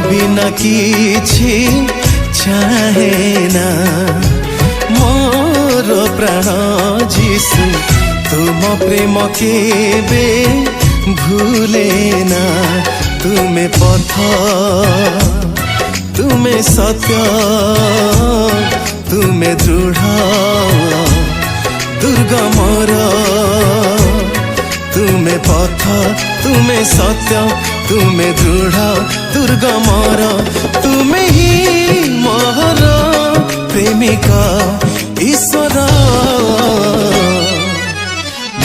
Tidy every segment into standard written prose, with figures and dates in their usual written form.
बिना किछि चाहे ना मोर प्राण जीशु तुम प्रेम केबे भूले ना। तुमे पथ तुमे सत्य तुमे दृढ़ दुर्गमर तुमे पथ तुमे सत्य तुमे दृढ़ दुर्गमर तुमे ही मोर प्रेमिका ईश्वर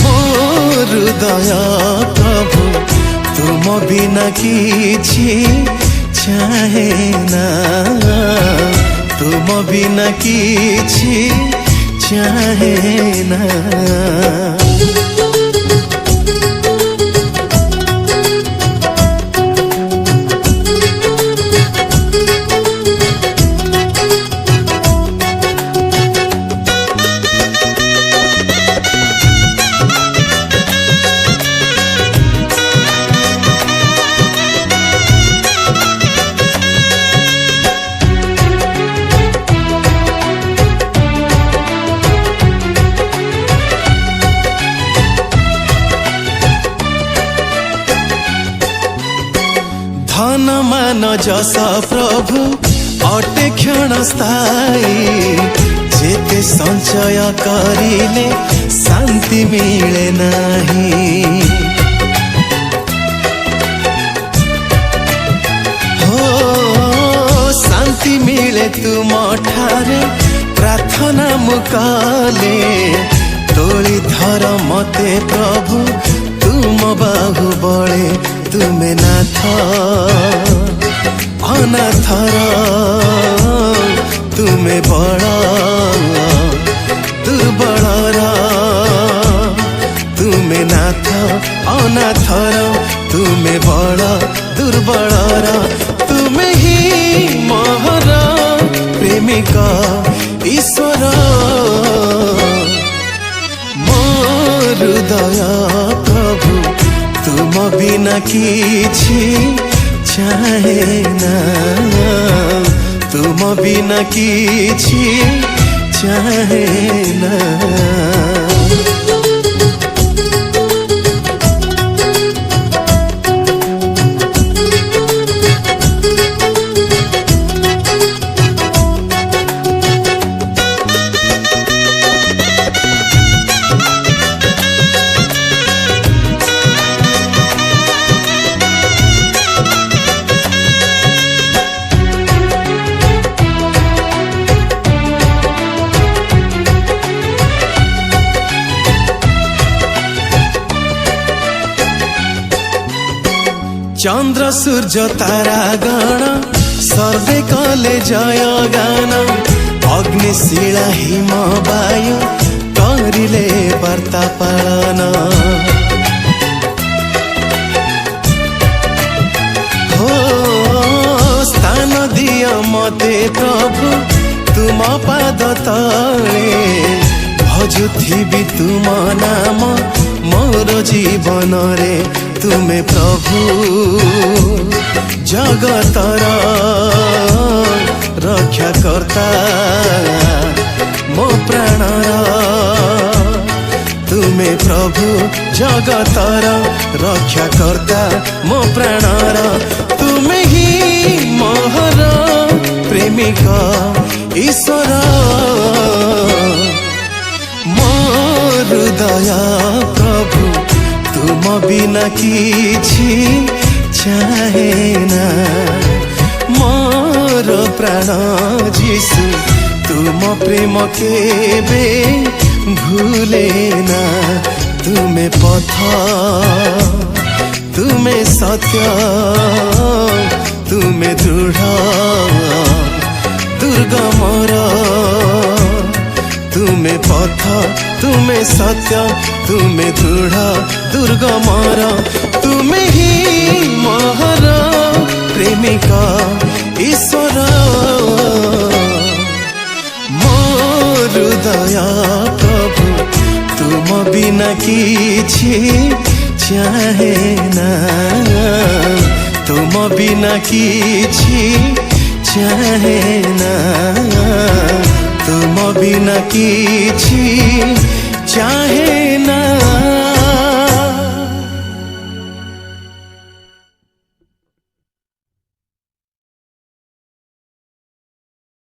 मोर दया प्रभु तुम बिना किछि चाहे ना तुम बिना किछि चाहे ना। धन मान जस प्रभु अटे क्षण स्थायी जेते संचय करिले शांति मिले नहीं। हो शांति मिले तुम ठारे प्रार्थना मुकाले तोली धर मते प्रभु तुम बाहु बड़े तुमे नाथ अनाथर तुमे बड़ दुर्बलर तुमे नाथ अनाथर तुमे बड़ दुर्बलर तुमे ही मोर प्रेमिका ईश्वर मोर दया प्रभु तुम बिना किछि चाहे ना तुम बिना किछि चाहे ना। चंद्र सूर्य तारा गण सर्वे कले जय गान अग्निशिला हिम वायु करिले वार्ता पालन। हो स्थान दिय मते प्रभु तुम पाद तले भजुथिबि तुम नाम मोर जीवन रे तुमे प्रभु जगतर रक्षा करता मो प्राणर तुमे प्रभु जगतर रक्षा करता मो प्राणर तुमे ही मोर प्रेमिका ईश्वर मोर दया प्रभु तुम बिना किछि चाहे ना मोर प्राण जीशु तुम प्रेम केबे भूले ना। तुमे पथ तुमे सत्य तुमे दृढ़ दुर्गमर तुमे पथ तुमे सत्य तुमे दृढ़ दुर्गमर तुमे ही मोर प्रेमिका ईश्वर मोर दया प्रभु तुम बिना किछि चाहे ना तुम बिना किछि चाहे ना, तुम बिना किछि चाहे